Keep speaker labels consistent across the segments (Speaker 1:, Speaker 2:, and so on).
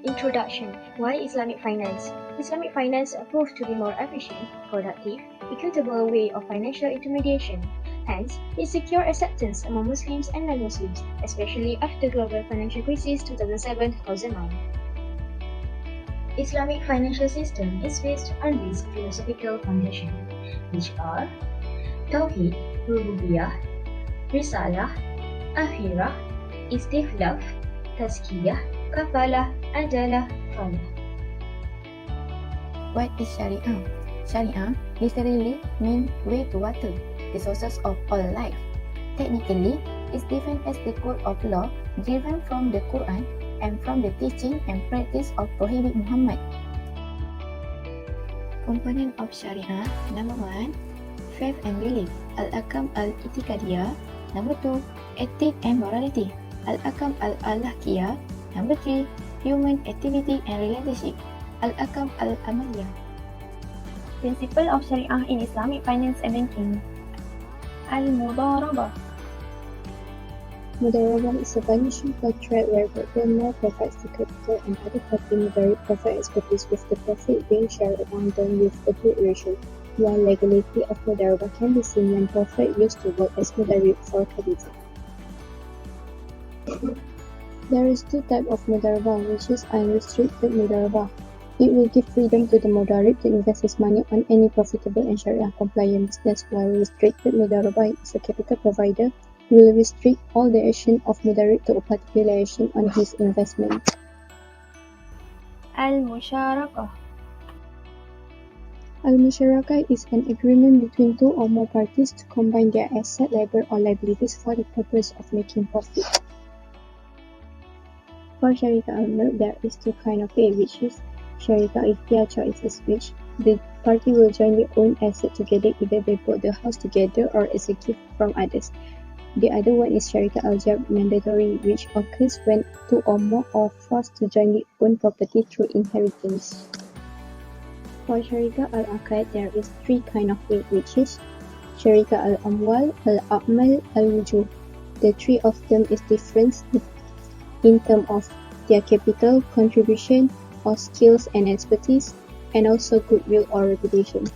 Speaker 1: Introduction. Why Islamic finance? Islamic finance proved to be more efficient, productive, equitable way of financial intermediation. Hence, it secured acceptance among Muslims and non-Muslims, especially after global financial crisis 2007-2009. Islamic financial system is based on these philosophical foundations, which are Tauhid, Rububiyah, Risalah, Akhirah, Istikhlaf, Tazkiyah, Kafalah, Adalah, Falah.
Speaker 2: What is Shariah? Shariah literally means way to water, the sources of all life. Technically, it's defined as the code of law driven from the Quran and from the teaching and practice of Prophet Muhammad. Component of Shariah: number 1, faith and belief, al-akam al-itikadiyah. Number 2, ethic and morality, al-akam al-ahlakiyah. Number 3, human activity and relationship, al-akam al-amaliyah.
Speaker 3: Principle of Shariah in Islamic finance and banking. Al-Mudarabah.
Speaker 4: Mudarabah is a financial contract where partner provides the capital and other party mudarib provide expertise with the profit being shared among them with a good ratio. One legality of mudarabah can be seen when profit used to work as mudarib for capital. There is two types of mudarabah, which is unrestricted mudarabah. It will give freedom to the mudarib to invest his money on any profitable and Sharia compliant business, while restricted mudarabah is a capital provider will restrict all the action of mudarib to a particular action on his investment.
Speaker 3: Al-Musharakah.
Speaker 4: Al-Musharakah is an agreement between two or more parties to combine their asset, labor, or liabilities for the purpose of making profit. For Sharika al-Mulk, there is two kinds of pay, which is Sharika Ikhtiyar choices, which the party will jointly own asset together, either they bought the house together or as a gift from others. The other one is Sharika al-Jab mandatory, which occurs when two or more are forced to jointly own property through inheritance. For Sharika al-Aqad, there is three kinds of pay, which is Sharika al-Amwal, al-A'mal, al-Wujuh. The three of them is different in terms of their capital, contribution, or skills and expertise, and also goodwill or reputation.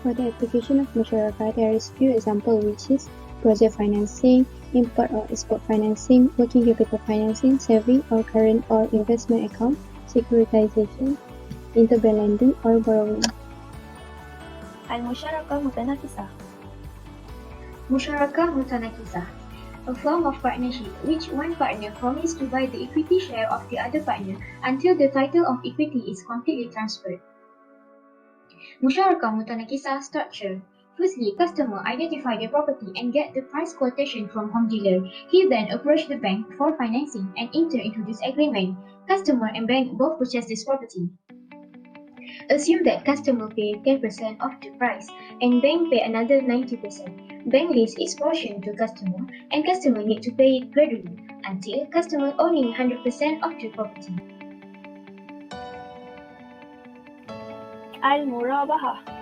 Speaker 4: For the application of Musharakah, there is few examples, which is project financing, import or export financing, working capital financing, saving or current or investment account, securitization, interbank lending, or borrowing.
Speaker 3: Al-Musharakah Mutanakisah.
Speaker 1: Musyarakah Mutanakisah, a form of partnership which one partner promised to buy the equity share of the other partner until the title of equity is completely transferred. Musyarakah Mutanakisah structure. Firstly, customer identify their property and get the price quotation from home dealer. He then approach the bank for financing and enter into this agreement. Customer and bank both purchase this property. Assume that customer pay 10% of the price and bank pay another 90%. Bank lease its portion to customer and customer need to pay it gradually until customer owning 100% of the property.
Speaker 3: Al-Murabahah.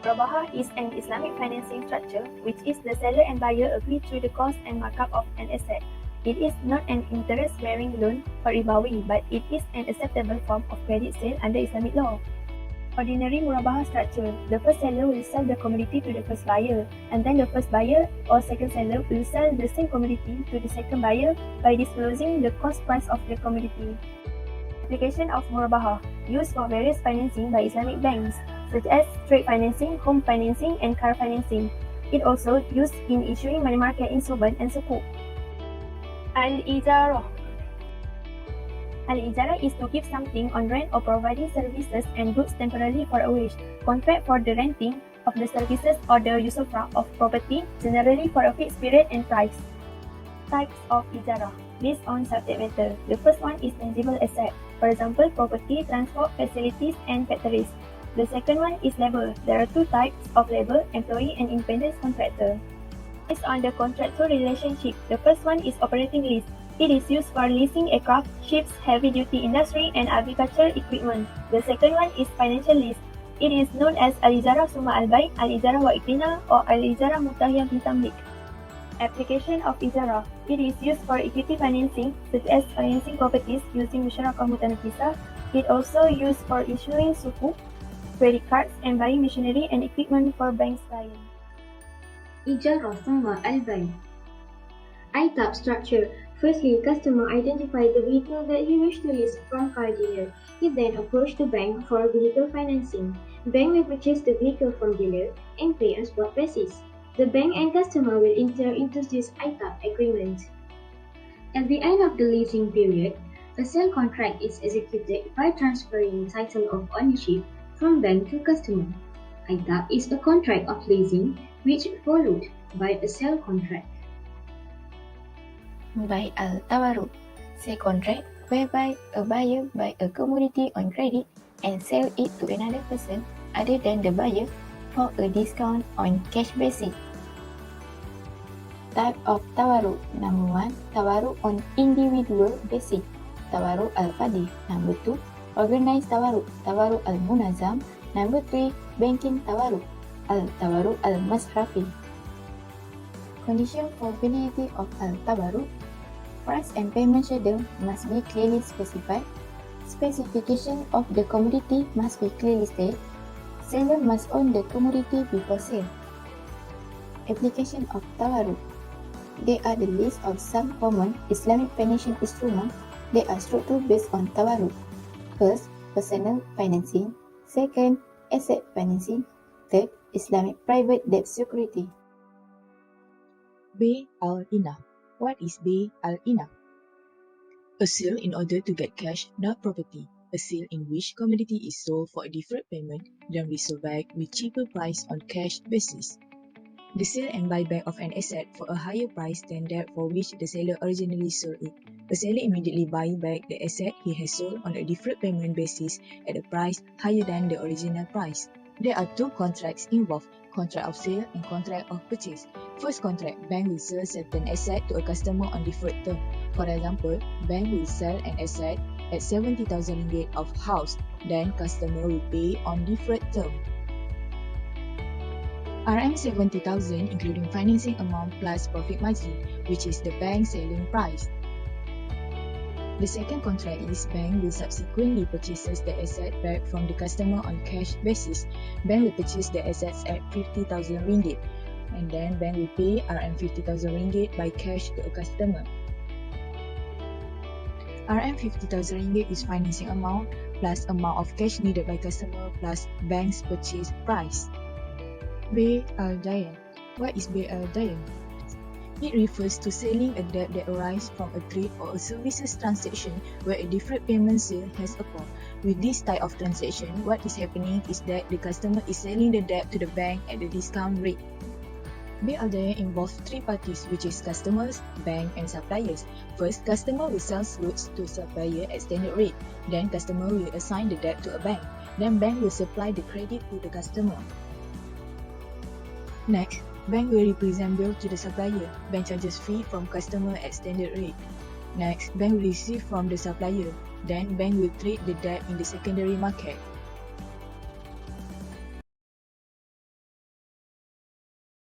Speaker 3: Murabahah is an Islamic financing structure which is the seller and buyer agree to the cost and markup of an asset. It is not an interest-bearing loan or ribawi, but it is an acceptable form of credit sale under Islamic law. Ordinary Murabahah structure, the first seller will sell the commodity to the first buyer, and then the first buyer or second seller will sell the same commodity to the second buyer by disclosing the cost price of the commodity. Application of Murabahah, used for various financing by Islamic banks, such as trade financing, home financing, and car financing. It also used in issuing money market instrument and sukuk. Al-Ijarah. Al-Ijarah is to give something on rent or providing services and goods temporarily for a wage. Contract for the renting of the services or the usufruct of property, generally for a fixed period and price. Types of Ijarah based on subject matter. The first one is tangible asset, for example, property, transport, facilities, and factories. The second one is labor. There are two types of labor, employee and independent contractor. Based on the contractual relationship, the first one is operating lease. It is used for leasing aircraft, ships, heavy-duty industry, and agricultural equipment. The second one is financial lease. It is known as Al-Ijarah Summa Al-Bay, Al-Ijarah wa Iqtina, or Al-Ijarah Mutahiyah Bitamlik. Application of Ijarah. It is used for equity financing, such as financing properties using Musyarakah Mutanafisah. It also used for issuing sukuk, credit cards, and buying machinery and equipment for banks' clients.
Speaker 1: Ijarah thumma al-bay'. ITAP structure. Firstly, customer identified the vehicle that he wished to lease from car dealer. He then approached the bank for vehicle financing. Bank will purchase the vehicle from dealer and pay on spot basis. The bank and customer will enter into this ITAP agreement. At the end of the leasing period, a sale contract is executed by transferring title of ownership from bank to customer. ITAP is a contract of leasing which followed by a sale contract.
Speaker 2: Buy al-tawarruk, sale contract whereby a buyer buy a commodity on credit and sell it to another person other than the buyer for a discount on cash basis. Type of tawarruk. Number 1, tawarruk on individual basis, tawarruk al-fadhi. Number 2, organized tawarruk, tawarruk al-munazam. Number 3, banking tawarruk, al-tawarruk al-masrafi. Condition for validity of al-tawarruk. Price and payment schedule must be clearly specified. Specification of the commodity must be clearly stated. Seller must own the commodity before sale. Application of tawarruk. They are the list of some common Islamic financial instruments that are structured based on tawarruk. First, personal financing. Second, asset financing. Third, Islamic private debt security.
Speaker 5: Bay al-Ina. What is Bay al-Ina? A sale in order to get cash, not property. A sale in which commodity is sold for a deferred payment, then resold back with cheaper price on cash basis. The sale and buyback of an asset for a higher price than that for which the seller originally sold it. A seller immediately buys back the asset he has sold on a deferred payment basis at a price higher than the original price. There are two contracts involved, contract of sale and contract of purchase. First contract, bank will sell certain asset to a customer on deferred term. For example, bank will sell an asset at 70,000 ringgit of house, then customer will pay on deferred term. RM 70,000 including financing amount plus profit margin, which is the bank selling price. The second contract is bank will subsequently purchases the asset back from the customer on cash basis. Bank will purchase the assets at 50,000 ringgit and then bank will pay RM 50,000 ringgit by cash to a customer. RM 50,000 ringgit is financing amount plus amount of cash needed by customer plus bank's purchase price. Bay al-Dayan. What is Bay al-Dayan? It refers to selling a debt that arises from a trade or a services transaction where a deferred payment sale has occurred. With this type of transaction, what is happening is that the customer is selling the debt to the bank at the discount rate. Bay al-Dayan involves three parties, which is customers, bank and suppliers. First, customer will sell goods to supplier at standard rate. Then, customer will assign the debt to a bank. Then, bank will supply the credit to the customer. Next, bank will represent bill to the supplier. Bank charges fee from customer at standard rate. Next, bank will receive from the supplier. Then, bank will trade the debt in the secondary market.